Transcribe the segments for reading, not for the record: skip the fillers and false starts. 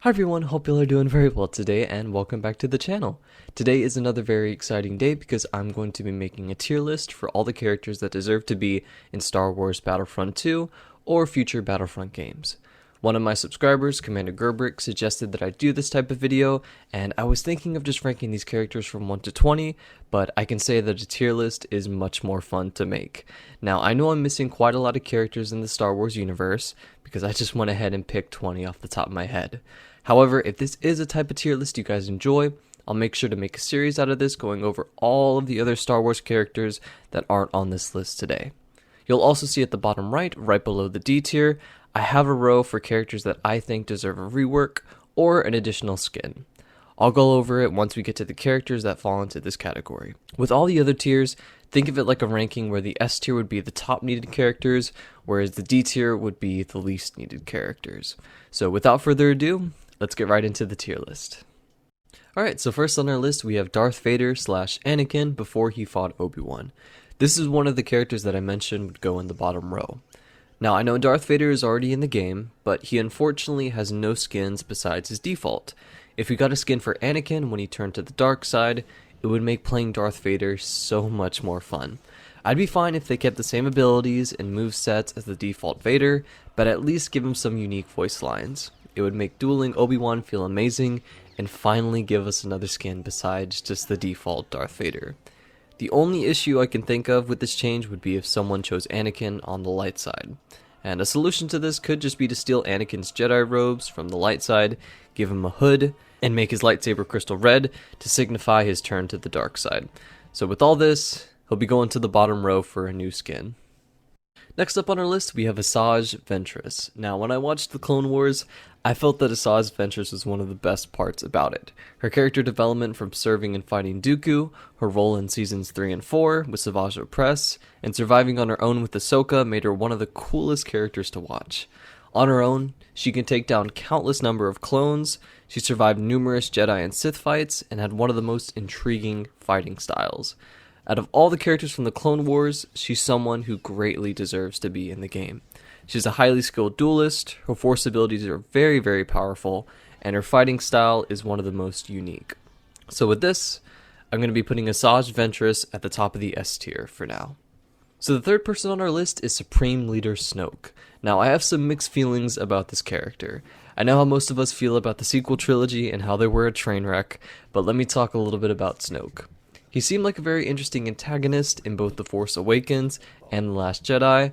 Hi everyone, hope y'all are doing very well today and welcome back to the channel. Today is another very exciting day because I'm going to be making a tier list for all the characters that deserve to be in Star Wars Battlefront 2 or future Battlefront games. One of my subscribers, Commander Gerbrick, suggested that I do this type of video, and I was thinking of just ranking these characters from 1 to 20, but I can say that a tier list is much more fun to make. Now, I know I'm missing quite a lot of characters in the Star Wars universe, because I just went ahead and picked 20 off the top of my head. However, if this is a type of tier list you guys enjoy, I'll make sure to make a series out of this going over all of the other Star Wars characters that aren't on this list today. You'll also see at the bottom right below the D tier, I have a row for characters that I think deserve a rework or an additional skin. I'll go over it once we get to the characters that fall into this category. With all the other tiers, think of it like a ranking where the S tier would be the top needed characters, whereas the D tier would be the least needed characters. So without further ado, let's get right into the tier list. Alright, so first on our list we have Darth Vader / Anakin before he fought Obi-Wan. This is one of the characters that I mentioned would go in the bottom row. Now, I know Darth Vader is already in the game, but he unfortunately has no skins besides his default. If we got a skin for Anakin when he turned to the dark side, it would make playing Darth Vader so much more fun. I'd be fine if they kept the same abilities and movesets as the default Vader, but at least give him some unique voice lines. It would make dueling Obi-Wan feel amazing, and finally give us another skin besides just the default Darth Vader. The only issue I can think of with this change would be if someone chose Anakin on the light side. And a solution to this could just be to steal Anakin's Jedi robes from the light side, give him a hood, and make his lightsaber crystal red to signify his turn to the dark side. So with all this, he'll be going to the bottom row for a new skin. Next up on our list, we have Asajj Ventress. Now, when I watched the Clone Wars, I felt that Asajj Ventress was one of the best parts about it. Her character development from serving and fighting Dooku, her role in seasons 3 and 4 with Savage Opress, and surviving on her own with Ahsoka made her one of the coolest characters to watch. On her own, she can take down countless number of clones, she survived numerous Jedi and Sith fights, and had one of the most intriguing fighting styles. Out of all the characters from the Clone Wars, she's someone who greatly deserves to be in the game. She's a highly skilled duelist, her force abilities are very, very powerful, and her fighting style is one of the most unique. So with this, I'm going to be putting Asajj Ventress at the top of the S tier for now. So the third person on our list is Supreme Leader Snoke. Now, I have some mixed feelings about this character. I know how most of us feel about the sequel trilogy and how they were a train wreck, but let me talk a little bit about Snoke. He seemed like a very interesting antagonist in both The Force Awakens and The Last Jedi,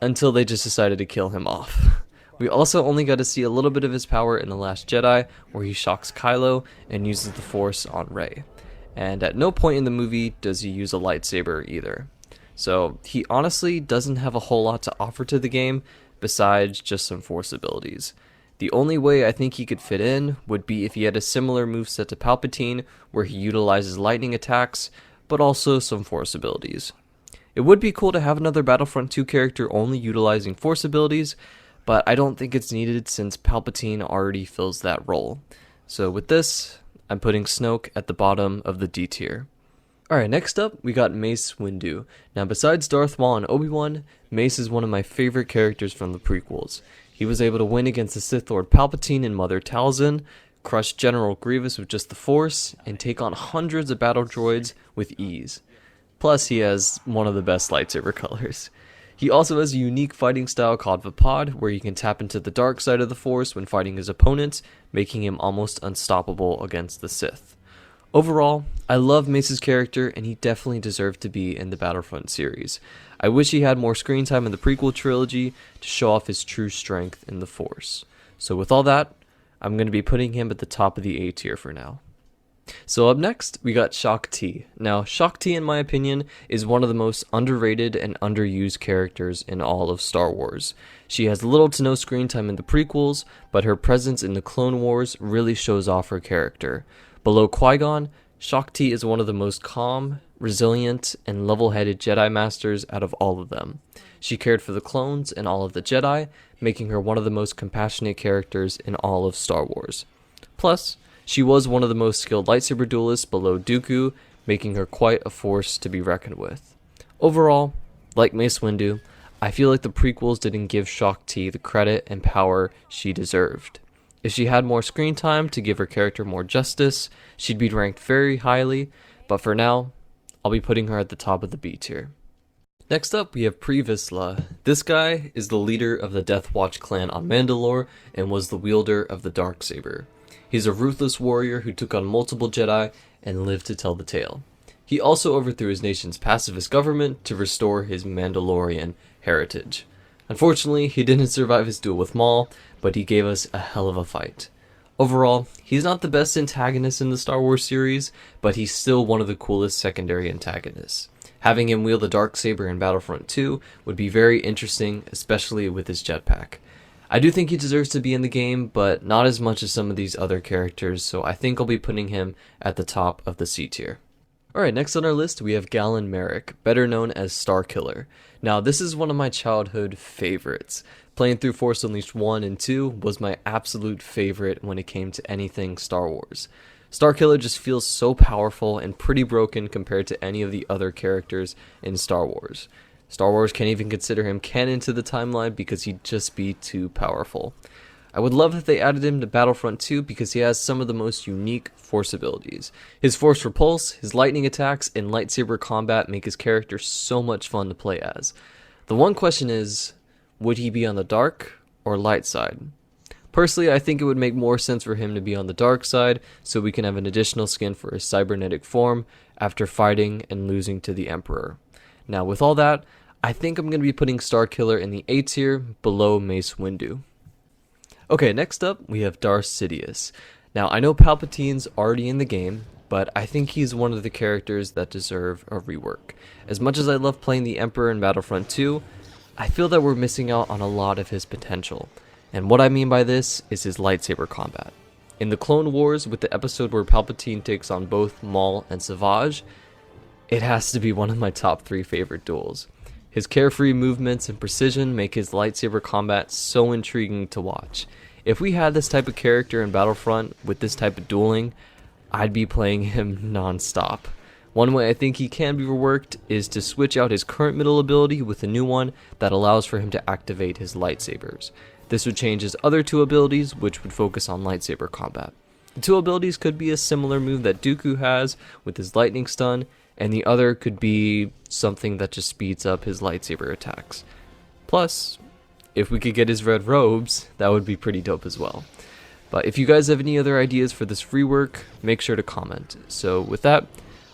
until they just decided to kill him off. We also only got to see a little bit of his power in The Last Jedi, where he shocks Kylo and uses the Force on Rey. And at no point in the movie does he use a lightsaber either. So he honestly doesn't have a whole lot to offer to the game, besides just some Force abilities. The only way I think he could fit in would be if he had a similar moveset to Palpatine, where he utilizes lightning attacks, but also some Force abilities. It would be cool to have another Battlefront 2 character only utilizing Force abilities, but I don't think it's needed since Palpatine already fills that role. So with this, I'm putting Snoke at the bottom of the D tier. Alright, next up, we got Mace Windu. Now, besides Darth Maul and Obi-Wan, Mace is one of my favorite characters from the prequels. He was able to win against the Sith Lord Palpatine and Mother Talzin, crush General Grievous with just the Force, and take on hundreds of battle droids with ease. Plus, he has one of the best lightsaber colors. He also has a unique fighting style called Vapod, where he can tap into the dark side of the Force when fighting his opponents, making him almost unstoppable against the Sith. Overall, I love Mace's character, and he definitely deserved to be in the Battlefront series. I wish he had more screen time in the prequel trilogy to show off his true strength in the Force. So with all that, I'm going to be putting him at the top of the A tier for now. So up next, we got Shaak Ti. Now, Shaak Ti, in my opinion, is one of the most underrated and underused characters in all of Star Wars. She has little to no screen time in the prequels, but her presence in the Clone Wars really shows off her character. Below Qui-Gon, Shaak Ti is one of the most calm, resilient, and level-headed Jedi Masters out of all of them. She cared for the clones and all of the Jedi, making her one of the most compassionate characters in all of Star Wars. Plus, she was one of the most skilled lightsaber duelists below Dooku, making her quite a force to be reckoned with. Overall, like Mace Windu, I feel like the prequels didn't give Shaak Ti the credit and power she deserved. If she had more screen time to give her character more justice, she'd be ranked very highly, but for now, I'll be putting her at the top of the B tier. Next up, we have Vizsla. This guy is the leader of the Death Watch clan on Mandalore and was the wielder of the Darksaber. He's a ruthless warrior who took on multiple Jedi and lived to tell the tale. He also overthrew his nation's pacifist government to restore his Mandalorian heritage. Unfortunately, he didn't survive his duel with Maul, but he gave us a hell of a fight. Overall, he's not the best antagonist in the Star Wars series, but he's still one of the coolest secondary antagonists. Having him wield the Darksaber in Battlefront 2 would be very interesting, especially with his jetpack. I do think he deserves to be in the game, but not as much as some of these other characters, so I think I'll be putting him at the top of the C tier. Alright, next on our list we have Galen Marek, better known as Starkiller. Now, this is one of my childhood favorites. Playing through Force Unleashed 1 and 2 was my absolute favorite when it came to anything Star Wars. Starkiller just feels so powerful and pretty broken compared to any of the other characters in Star Wars. Star Wars can't even consider him canon to the timeline because he'd just be too powerful. I would love if they added him to Battlefront 2 because he has some of the most unique Force abilities. His Force Repulse, his lightning attacks, and lightsaber combat make his character so much fun to play as. The one question is, would he be on the dark or light side? Personally, I think it would make more sense for him to be on the dark side so we can have an additional skin for his cybernetic form after fighting and losing to the Emperor. Now, with all that, I think I'm going to be putting Starkiller in the A tier below Mace Windu. Okay, next up, we have Darth Sidious. Now, I know Palpatine's already in the game, but I think he's one of the characters that deserve a rework. As much as I love playing the Emperor in Battlefront 2, I feel that we're missing out on a lot of his potential. And what I mean by this is his lightsaber combat. In the Clone Wars, with the episode where Palpatine takes on both Maul and Savage, it has to be one of my top 3 favorite duels. His carefree movements and precision make his lightsaber combat so intriguing to watch. If we had this type of character in Battlefront with this type of dueling, I'd be playing him non-stop. One way I think he can be reworked is to switch out his current middle ability with a new one that allows for him to activate his lightsabers. This would change his other 2 abilities, which would focus on lightsaber combat. The 2 abilities could be a similar move that Dooku has with his lightning stun, and the other could be something that just speeds up his lightsaber attacks. Plus, if we could get his red robes, that would be pretty dope as well. But if you guys have any other ideas for this rework, make sure to comment. So with that,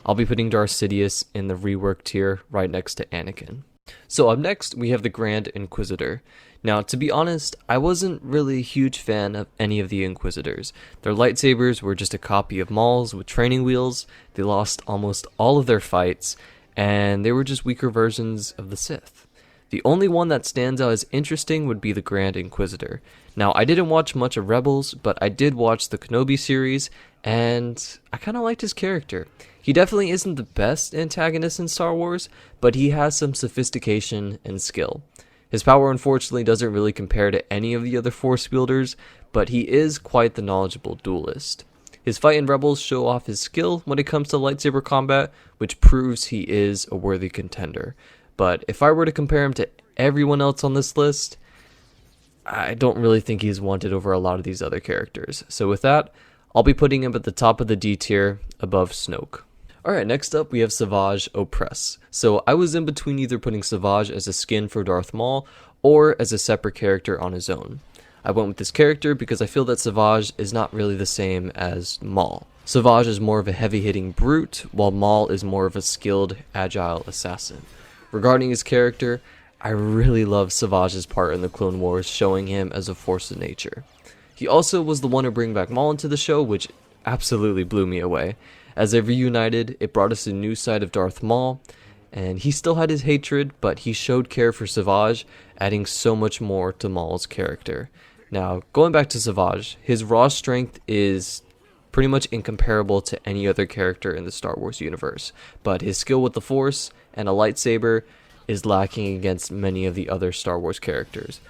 I'll be putting Darth Sidious in the rework tier right next to Anakin. So up next, we have the Grand Inquisitor. Now, to be honest, I wasn't really a huge fan of any of the Inquisitors. Their lightsabers were just a copy of Maul's with training wheels, they lost almost all of their fights, and they were just weaker versions of the Sith. The only one that stands out as interesting would be the Grand Inquisitor. Now, I didn't watch much of Rebels, but I did watch the Kenobi series, and I kind of liked his character. He definitely isn't the best antagonist in Star Wars, but he has some sophistication and skill. His power unfortunately doesn't really compare to any of the other Force wielders, but he is quite the knowledgeable duelist. His fight in Rebels show off his skill when it comes to lightsaber combat, which proves he is a worthy contender. But if I were to compare him to everyone else on this list, I don't really think he's wanted over a lot of these other characters. So with that, I'll be putting him at the top of the D tier above Snoke. Alright, next up we have Savage Opress. So I was in between either putting Savage as a skin for Darth Maul or as a separate character on his own. I went with this character because I feel that Savage is not really the same as Maul. Savage is more of a heavy-hitting brute, while Maul is more of a skilled, agile assassin. Regarding his character, I really love Savage's part in the Clone Wars, showing him as a force of nature. He also was the one to bring back Maul into the show, which absolutely blew me away. As they reunited, it brought us a new side of Darth Maul, and he still had his hatred, but he showed care for Savage, adding so much more to Maul's character. Now, going back to Savage, his raw strength is pretty much incomparable to any other character in the Star Wars universe, but his skill with the Force and a lightsaber is lacking against many of the other Star Wars characters.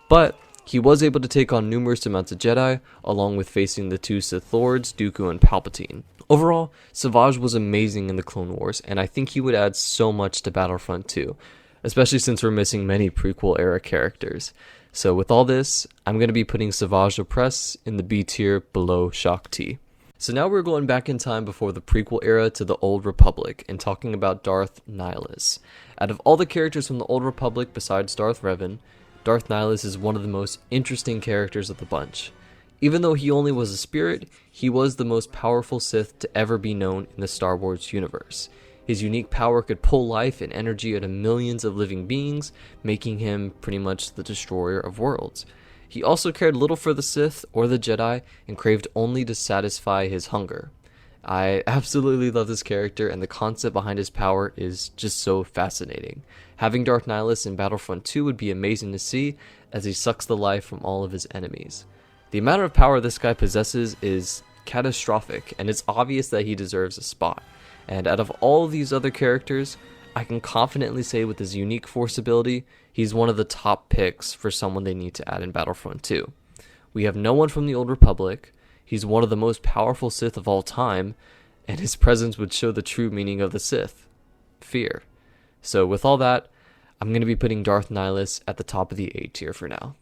But he was able to take on numerous amounts of Jedi, along with facing the 2 Sith Lords, Dooku and Palpatine. Overall, Savage was amazing in the Clone Wars, and I think he would add so much to Battlefront 2, especially since we're missing many prequel-era characters. So with all this, I'm going to be putting Savage Opress in the B tier below Shaak Ti. So now we're going back in time before the prequel era to the Old Republic and talking about Darth Nihilus. Out of all the characters from the Old Republic besides Darth Revan, Darth Nihilus is one of the most interesting characters of the bunch. Even though he only was a spirit, he was the most powerful Sith to ever be known in the Star Wars universe. His unique power could pull life and energy out of millions of living beings, making him pretty much the destroyer of worlds. He also cared little for the Sith or the Jedi and craved only to satisfy his hunger. I absolutely love this character, and the concept behind his power is just so fascinating. Having Darth Nihilus in Battlefront 2 would be amazing to see, as he sucks the life from all of his enemies. The amount of power this guy possesses is catastrophic, and it's obvious that he deserves a spot. And out of all of these other characters, I can confidently say with his unique force ability, he's one of the top picks for someone they need to add in Battlefront 2. We have no one from the Old Republic, he's one of the most powerful Sith of all time, and his presence would show the true meaning of the Sith: fear. So with all that, I'm going to be putting Darth Nihilus at the top of the A tier for now.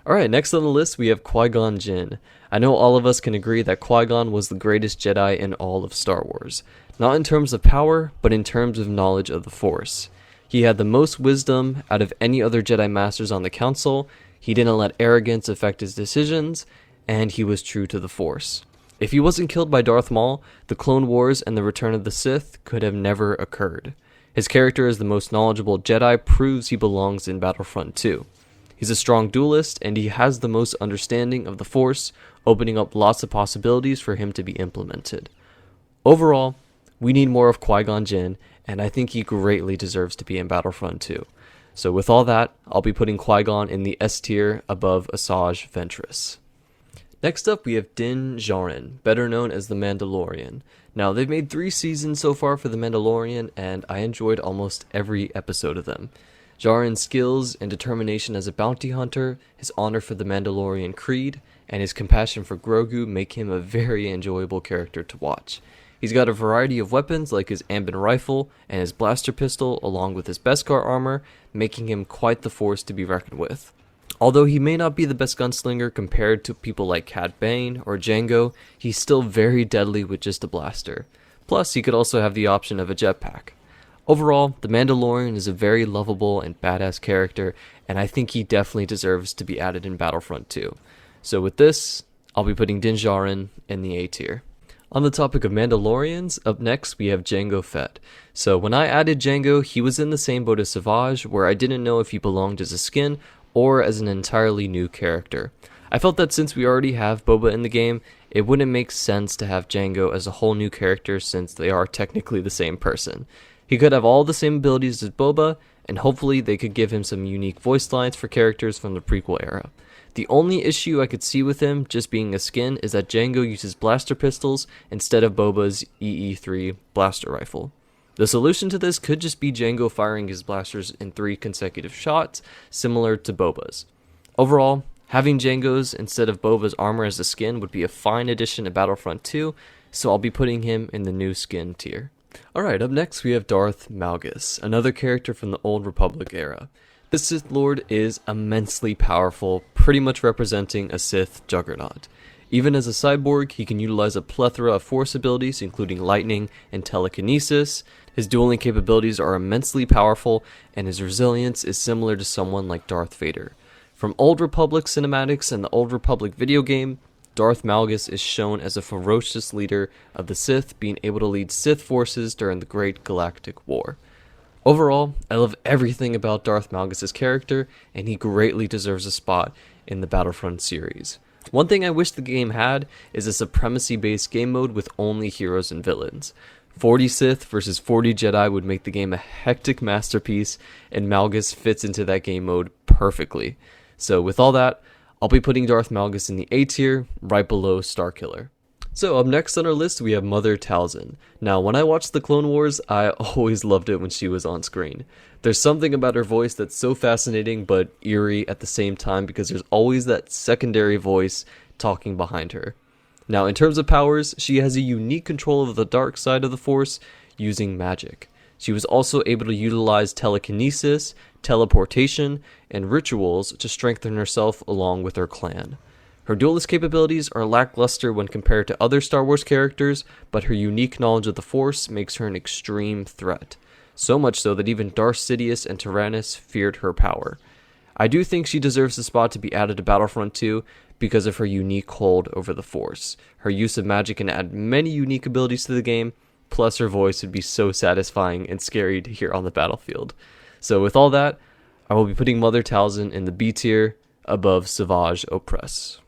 Alright, next on the list we have Qui-Gon-Jinn. I know all of us can agree that Qui-Gon was the greatest Jedi in all of Star Wars. Not in terms of power, but in terms of knowledge of the Force. He had the most wisdom out of any other Jedi Masters on the Council, he didn't let arrogance affect his decisions, and he was true to the Force. If he wasn't killed by Darth Maul, the Clone Wars and the Return of the Sith could have never occurred. His character as the most knowledgeable Jedi proves he belongs in Battlefront 2. He's a strong duelist, and he has the most understanding of the Force, opening up lots of possibilities for him to be implemented. Overall, we need more of Qui-Gon Jinn, and I think he greatly deserves to be in Battlefront 2. So with all that, I'll be putting Qui-Gon in the S tier above Asajj Ventress. Next up, we have Din Djarin, better known as the Mandalorian. Now, they've made 3 seasons so far for the Mandalorian, and I enjoyed almost every episode of them. Djarin's skills and determination as a bounty hunter, his honor for the Mandalorian creed, and his compassion for Grogu make him a very enjoyable character to watch. He's got a variety of weapons like his Ambin rifle and his blaster pistol along with his Beskar armor, making him quite the force to be reckoned with. Although he may not be the best gunslinger compared to people like Cad Bane or Jango, he's still very deadly with just a blaster. Plus, he could also have the option of a jetpack. Overall, the Mandalorian is a very lovable and badass character, and I think he definitely deserves to be added in Battlefront 2. So with this, I'll be putting Din Djarin in the A tier. On the topic of Mandalorians, up next we have Jango Fett. So when I added Jango, he was in the same boat as Savage, where I didn't know if he belonged as a skin or as an entirely new character. I felt that since we already have Boba in the game, it wouldn't make sense to have Jango as a whole new character since they are technically the same person. He could have all the same abilities as Boba, and hopefully they could give him some unique voice lines for characters from the prequel era. The only issue I could see with him just being a skin is that Jango uses blaster pistols instead of Boba's EE3 blaster rifle. The solution to this could just be Jango firing his blasters in 3 consecutive shots, similar to Boba's. Overall, having Jango's instead of Boba's armor as a skin would be a fine addition to Battlefront 2, so I'll be putting him in the new skin tier. Alright, up next we have Darth Malgus, another character from the Old Republic era. This Sith Lord is immensely powerful, pretty much representing a Sith juggernaut. Even as a cyborg, he can utilize a plethora of force abilities, including lightning and telekinesis. His dueling capabilities are immensely powerful, and his resilience is similar to someone like Darth Vader. From Old Republic cinematics and the Old Republic video game, Darth Malgus is shown as a ferocious leader of the Sith, being able to lead Sith forces during the Great Galactic War. Overall, I love everything about Darth Malgus' character, and he greatly deserves a spot in the Battlefront series. One thing I wish the game had is a supremacy-based game mode with only heroes and villains. 40 Sith versus 40 Jedi would make the game a hectic masterpiece, and Malgus fits into that game mode perfectly. So with all that, I'll be putting Darth Malgus in the A tier, right below Starkiller. So up next on our list we have Mother Talzin. Now when I watched the Clone Wars, I always loved it when she was on screen. There's something about her voice that's so fascinating but eerie at the same time because there's always that secondary voice talking behind her. Now in terms of powers, she has a unique control of the dark side of the Force using magic. She was also able to utilize telekinesis, teleportation, and rituals to strengthen herself along with her clan. Her duelist capabilities are lackluster when compared to other Star Wars characters, but her unique knowledge of the Force makes her an extreme threat. So much so that even Darth Sidious and Tyrannus feared her power. I do think she deserves a spot to be added to Battlefront 2 because of her unique hold over the Force. Her use of magic can add many unique abilities to the game, plus her voice would be so satisfying and scary to hear on the battlefield. So with all that, I will be putting Mother Talzin in the B tier above Savage Opress.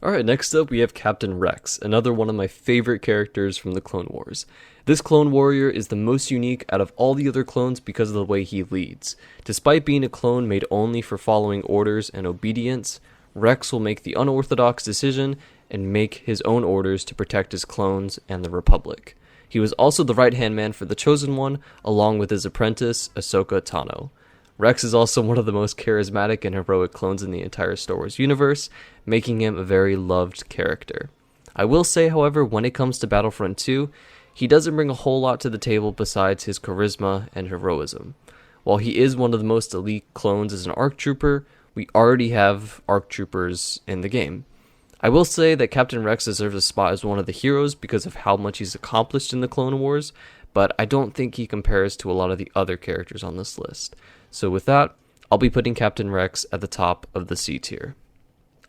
Alright, next up we have Captain Rex, another one of my favorite characters from the Clone Wars. This clone warrior is the most unique out of all the other clones because of the way he leads. Despite being a clone made only for following orders and obedience, Rex will make the unorthodox decision and make his own orders to protect his clones and the Republic. He was also the right-hand man for the Chosen One, along with his apprentice, Ahsoka Tano. Rex is also one of the most charismatic and heroic clones in the entire Star Wars universe, making him a very loved character. I will say, however, when it comes to Battlefront 2, he doesn't bring a whole lot to the table besides his charisma and heroism. While he is one of the most elite clones as an ARC Trooper, we already have ARC Troopers in the game. I will say that Captain Rex deserves a spot as one of the heroes because of how much he's accomplished in the Clone Wars, but I don't think he compares to a lot of the other characters on this list. So with that, I'll be putting Captain Rex at the top of the C tier.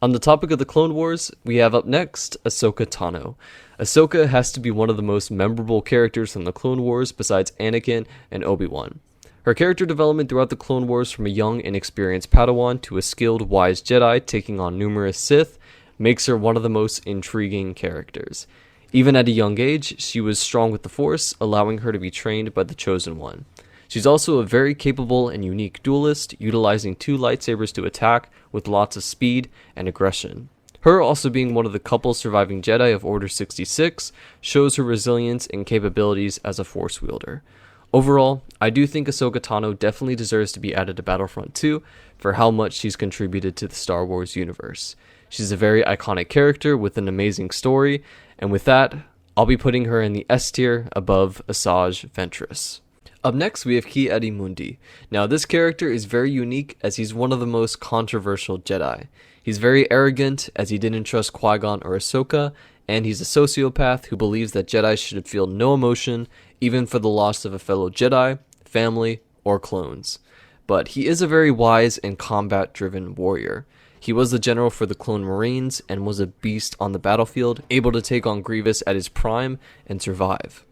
On the topic of the Clone Wars, we have up next Ahsoka Tano. Ahsoka has to be one of the most memorable characters from the Clone Wars besides Anakin and Obi-Wan. Her character development throughout the Clone Wars from a young, inexperienced Padawan to a skilled, wise Jedi taking on numerous Sith makes her one of the most intriguing characters. Even at a young age, she was strong with the Force, allowing her to be trained by the Chosen One. She's also a very capable and unique duelist, utilizing 2 lightsabers to attack with lots of speed and aggression. Her also being one of the couple surviving Jedi of Order 66 shows her resilience and capabilities as a Force wielder. Overall, I do think Ahsoka Tano definitely deserves to be added to Battlefront 2 for how much she's contributed to the Star Wars universe. She's a very iconic character with an amazing story, and with that, I'll be putting her in the S tier above Asajj Ventress. Up next, we have Ki-Adi-Mundi. Now, this character is very unique as he's one of the most controversial Jedi. He's very arrogant as he didn't trust Qui-Gon or Ahsoka, and he's a sociopath who believes that Jedi should feel no emotion, even for the loss of a fellow Jedi, family, or clones. But he is a very wise and combat-driven warrior. He was the general for the Clone Marines and was a beast on the battlefield, able to take on Grievous at his prime and survive.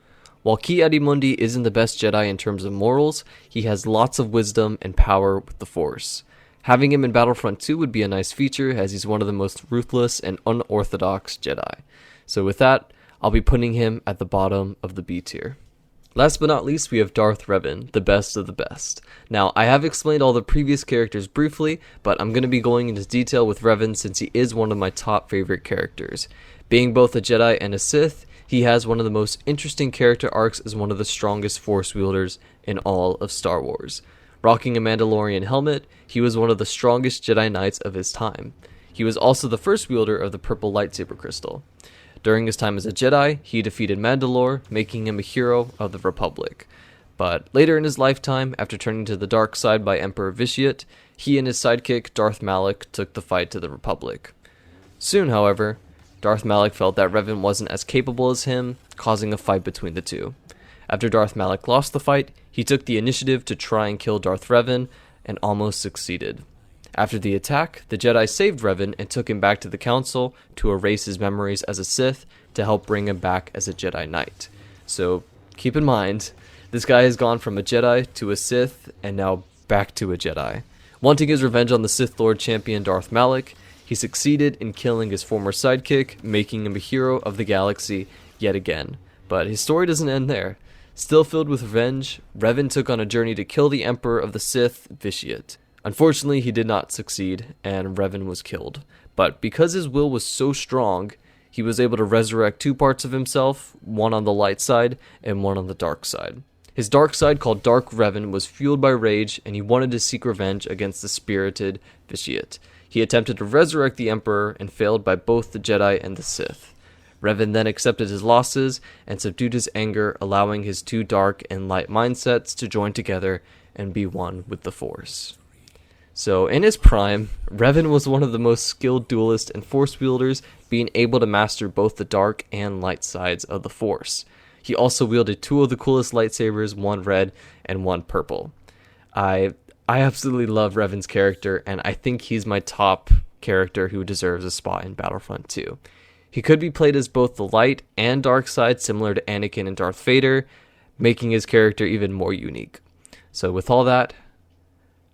While Ki-Adi-Mundi isn't the best Jedi in terms of morals, he has lots of wisdom and power with the Force. Having him in Battlefront 2 would be a nice feature as he's one of the most ruthless and unorthodox Jedi. So with that, I'll be putting him at the bottom of the B tier. Last but not least, we have Darth Revan, the best of the best. Now, I have explained all the previous characters briefly, but I'm going to be going into detail with Revan since he is one of my top favorite characters. Being both a Jedi and a Sith, he has one of the most interesting character arcs as one of the strongest Force wielders in all of Star Wars. Rocking a Mandalorian helmet, he was one of the strongest Jedi Knights of his time. He was also the first wielder of the purple lightsaber crystal. During his time as a Jedi, he defeated Mandalore, making him a hero of the Republic. But later in his lifetime, after turning to the dark side by Emperor Vizsla, he and his sidekick Darth Malak took the fight to the Republic. Soon, however, Darth Malak felt that Revan wasn't as capable as him, causing a fight between the two. After Darth Malak lost the fight, he took the initiative to try and kill Darth Revan, and almost succeeded. After the attack, the Jedi saved Revan and took him back to the Council to erase his memories as a Sith to help bring him back as a Jedi Knight. So, keep in mind, this guy has gone from a Jedi to a Sith and now back to a Jedi. Wanting his revenge on the Sith Lord champion Darth Malak, he succeeded in killing his former sidekick, making him a hero of the galaxy yet again. But his story doesn't end there. Still filled with revenge, Revan took on a journey to kill the Emperor of the Sith, Vizsla. Unfortunately, he did not succeed, and Revan was killed. But because his will was so strong, he was able to resurrect 2 parts of himself, one on the light side and one on the dark side. His dark side, called Dark Revan, was fueled by rage, and he wanted to seek revenge against the spirited Vizsla. He attempted to resurrect the Emperor and failed by both the Jedi and the Sith. Revan then accepted his losses and subdued his anger, allowing his two dark and light mindsets to join together and be one with the Force. So in his prime, Revan was one of the most skilled duelists and Force wielders, being able to master both the dark and light sides of the Force. He also wielded two of the coolest lightsabers, one red and one purple. I absolutely love Revan's character, and I think he's my top character who deserves a spot in Battlefront 2. He could be played as both the light and dark side, similar to Anakin and Darth Vader, making his character even more unique. So with all that,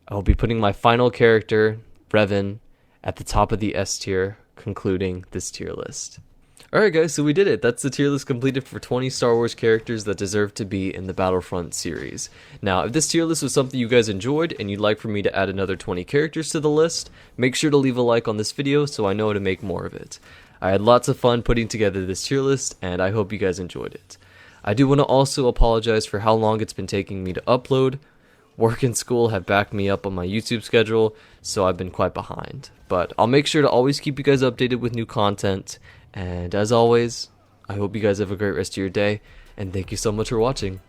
I'll be putting my final character, Revan, at the top of the S tier, concluding this tier list. Alright guys, so we did it. That's the tier list completed for 20 Star Wars characters that deserve to be in the Battlefront series. Now, if this tier list was something you guys enjoyed and you'd like for me to add another 20 characters to the list, make sure to leave a like on this video so I know how to make more of it. I had lots of fun putting together this tier list, and I hope you guys enjoyed it. I do want to also apologize for how long it's been taking me to upload. Work and school have backed me up on my YouTube schedule, so I've been quite behind. But I'll make sure to always keep you guys updated with new content, and as always, I hope you guys have a great rest of your day, and thank you so much for watching.